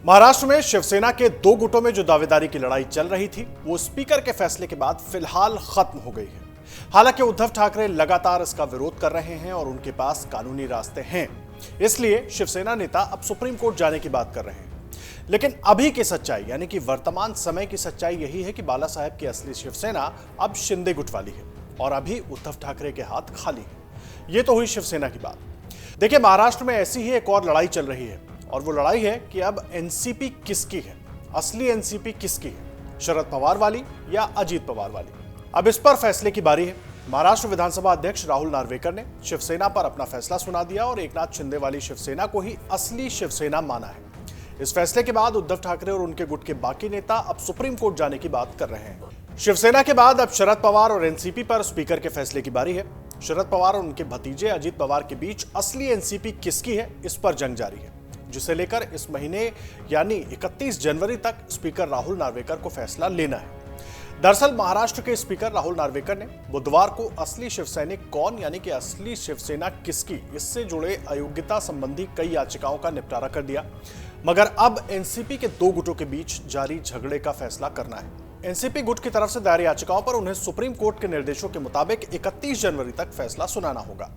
महाराष्ट्र में शिवसेना के दो गुटों में जो दावेदारी की लड़ाई चल रही थी वो स्पीकर के फैसले के बाद फिलहाल खत्म हो गई है। हालांकि उद्धव ठाकरे लगातार इसका विरोध कर रहे हैं और उनके पास कानूनी रास्ते हैं, इसलिए शिवसेना नेता अब सुप्रीम कोर्ट जाने की बात कर रहे हैं। लेकिन अभी की सच्चाई यानी कि वर्तमान समय की सच्चाई यही है कि बाला साहेब की असली शिवसेना अब शिंदे गुट वाली है और अभी उद्धव ठाकरे के हाथ खाली है। ये तो हुई शिवसेना की बात। देखिए, महाराष्ट्र में ऐसी ही एक और लड़ाई चल रही है और वो लड़ाई है कि अब एनसीपी किसकी है, असली एनसीपी किसकी है, शरद पवार वाली या अजीत पवार वाली। अब इस पर फैसले की बारी है। महाराष्ट्र विधानसभा अध्यक्ष राहुल नार्वेकर ने शिवसेना पर अपना फैसला सुना दिया और एकनाथ शिंदे वाली शिवसेना को ही असली शिवसेना माना है। इस फैसले के बाद उद्धव ठाकरे और उनके गुट के बाकी नेता अब सुप्रीम कोर्ट जाने की बात कर रहे हैं। शिवसेना के बाद अब शरद पवार और एनसीपी पर स्पीकर के फैसले की बारी है। शरद पवार और उनके भतीजे अजीत पवार के बीच असली एनसीपी किसकी है, इस पर जंग जारी है, जिसे लेकर इस महीने यानी 31 जनवरी तक स्पीकर राहुल नार्वेकर को फैसला लेना है। दरअसल महाराष्ट्र के स्पीकर राहुल नार्वेकर ने बुधवार को असली शिवसैनिक कौन यानी कि असली शिवसेना किसकी, इससे जुड़े अयोग्यता संबंधी कई याचिकाओं का निपटारा कर दिया। मगर अब एनसीपी के दो गुटों के बीच जारी झगड़े का फैसला करना है। एनसीपी गुट की तरफ से दायर याचिकाओं पर उन्हें सुप्रीम कोर्ट के निर्देशों के मुताबिक 31 जनवरी तक फैसला सुनाना होगा।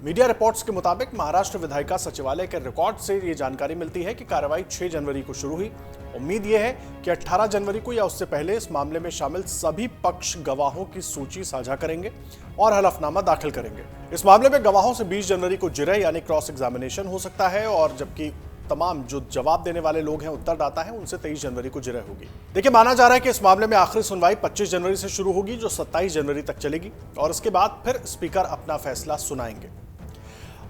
मीडिया रिपोर्ट्स के मुताबिक महाराष्ट्र विधायिका सचिवालय के रिकॉर्ड से ये जानकारी मिलती है कि कार्रवाई 6 जनवरी को शुरू हुई। उम्मीद यह है कि 18 जनवरी को या उससे पहले इस मामले में शामिल सभी पक्ष गवाहों की सूची साझा करेंगे और हलफनामा दाखिल करेंगे। इस मामले में गवाहों से 20 जनवरी को जिरह यानी क्रॉस एग्जामिनेशन हो सकता है और जबकि तमाम जो जवाब देने वाले लोग हैं, उत्तरदाता हैं, उनसे 23 जनवरी को जिरह होगी। देखिए, माना जा रहा है कि इस मामले में आखिरी सुनवाई 25 जनवरी से शुरू होगी, जो 27 जनवरी तक चलेगी और इसके बाद फिर स्पीकर अपना फैसला सुनाएंगे।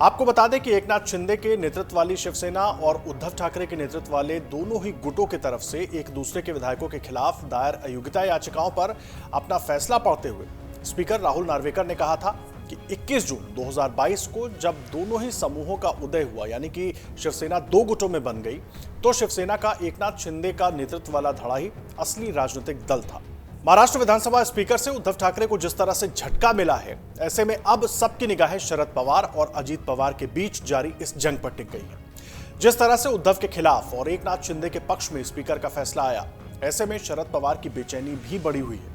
आपको बता दें कि एकनाथ शिंदे के नेतृत्व वाली शिवसेना और उद्धव ठाकरे के नेतृत्व वाले दोनों ही गुटों की तरफ से एक दूसरे के विधायकों के खिलाफ दायर अयोग्यता याचिकाओं पर अपना फैसला पढ़ते हुए स्पीकर राहुल नार्वेकर ने कहा था कि 21 जून 2022 को जब दोनों ही समूहों का उदय हुआ यानी कि शिवसेना दो गुटों में बन गई, तो शिवसेना का एकनाथ शिंदे का नेतृत्व वाला धड़ा ही असली राजनीतिक दल था। महाराष्ट्र विधानसभा स्पीकर से उद्धव ठाकरे को जिस तरह से झटका मिला है, ऐसे में अब सबकी निगाहें शरद पवार और अजीत पवार के बीच जारी इस जंग पर टिक गई है। जिस तरह से उद्धव के खिलाफ और एकनाथ शिंदे के पक्ष में स्पीकर का फैसला आया, ऐसे में शरद पवार की बेचैनी भी बढ़ी हुई है।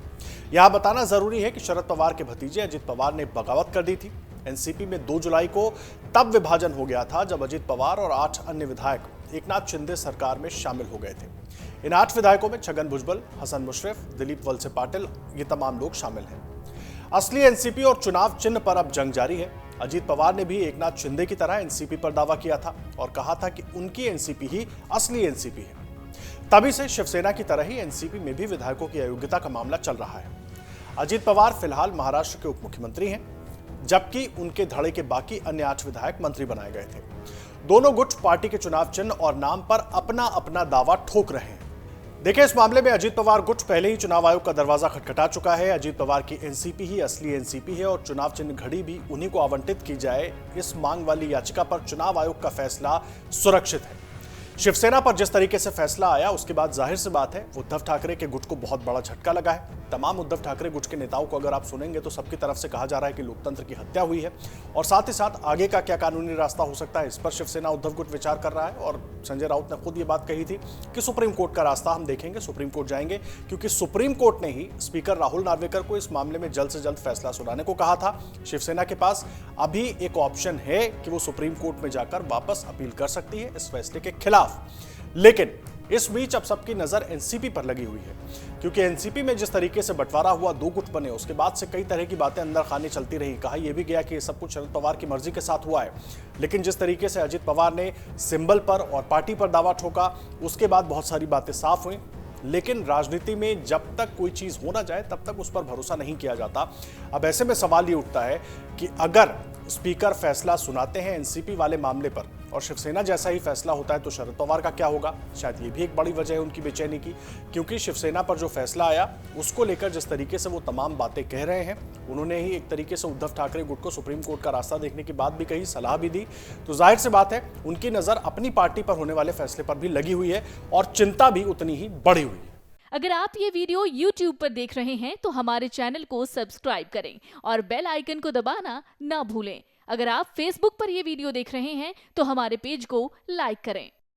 यहां बताना जरूरी है कि शरद पवार के भतीजे अजीत पवार ने बगावत कर दी थी। एनसीपी में 2 जुलाई को तब विभाजन हो गया था जब अजीत पवार और 8 अन्य विधायक एकनाथ शिंदे सरकार में शामिल हो गए थे। इन 8 विधायकों में छगन भुजबल, हसन मुशर्रफ, दिलीप वलसे पाटिल, ये तमाम लोग शामिल हैं। असली एनसीपी और चुनाव चिन्ह पर अब जंग जारी है। अजीत पवार ने भी एकनाथ शिंदे की तरह एनसीपी पर दावा किया था और कहा था कि उनकी एनसीपी ही असली एनसीपी है। तभी से शिवसेना की तरह ही एनसीपी में भी विधायकों की अयोग्यता का मामला चल रहा है। अजीत पवार फिलहाल महाराष्ट्र के उप मुख्यमंत्री हैं, जबकि उनके धड़े के बाकी अन्य 8 विधायक मंत्री बनाए गए थे। दोनों गुट पार्टी के चुनाव चिन्ह और नाम पर अपना अपना दावा ठोक रहे हैं। देखिए, इस मामले में अजीत पवार गुट पहले ही चुनाव आयोग का दरवाजा खटखटा चुका है। अजीत पवार की एनसीपी ही असली एनसीपी है और चुनाव चिन्ह घड़ी भी उन्हीं को आवंटित की जाए, इस मांग वाली याचिका पर चुनाव आयोग का फैसला सुरक्षित है। शिवसेना पर जिस तरीके से फैसला आया, उसके बाद जाहिर सी बात है उद्धव ठाकरे के गुट को बहुत बड़ा झटका लगा है। तमाम उद्धव ठाकरे गुट के नेताओं को अगर आप सुनेंगे तो सबकी तरफ से कहा जा रहा है कि लोकतंत्र की हत्या हुई है और साथ ही साथ आगे का क्या कानूनी रास्ता हो सकता है, इस पर शिवसेना उद्धव गुट विचार कर रहा है। और संजय राउत ने खुद ये बात कही थी कि सुप्रीम कोर्ट का रास्ता हम देखेंगे, सुप्रीम कोर्ट जाएंगे, क्योंकि सुप्रीम कोर्ट ने ही स्पीकर राहुल नार्वेकर को इस मामले में जल्द से जल्द फैसला सुनाने को कहा था। शिवसेना के पास अभी एक ऑप्शन है कि वो सुप्रीम कोर्ट में जाकर वापस अपील कर सकती है इस फैसले के खिलाफ। लेकिन इस बीच अब सबकी नजर एनसीपी पर लगी हुई है, क्योंकि एनसीपी में जिस तरीके से बंटवारा हुआ, 2 गुट बने, उसके बाद से कई तरह की बातें अंदर खाने चलती रही। कहा यह भी गया कि सब कुछ शरद पवार की मर्जी के साथ हुआ है, लेकिन जिस तरीके से अजीत पवार ने सिंबल पर और पार्टी पर दावा ठोका, उसके बाद बहुत सारी बातें साफ हुई। लेकिन राजनीति में जब तक कोई चीज हो ना जाए तब तक उस पर भरोसा नहीं किया जाता। अब ऐसे में सवाल ये उठता है कि अगर स्पीकर फैसला सुनाते हैं एनसीपी वाले मामले पर और शिवसेना जैसा ही फैसला होता है तो शरद पवार का क्या होगा? शायद ये भी एक बड़ी वजह है उनकी बेचैनी की, क्योंकि शिवसेना पर जो फैसला आया उसको लेकर जिस तरीके से वो तमाम बातें कह रहे हैं, उन्होंने ही एक तरीके से उद्धव ठाकरे गुट को सुप्रीम कोर्ट का रास्ता देखने की बात भी कही, सलाह भी दी, तो जाहिर सी बात है उनकी नजर अपनी पार्टी पर होने वाले फैसले पर भी लगी हुई है और चिंता भी उतनी ही बढ़ी हुई है। अगर आप ये वीडियो YouTube पर देख रहे हैं तो हमारे चैनल को सब्सक्राइब करें और बेल आइकन को दबाना ना भूलें। अगर आप Facebook पर ये वीडियो देख रहे हैं तो हमारे पेज को लाइक करें।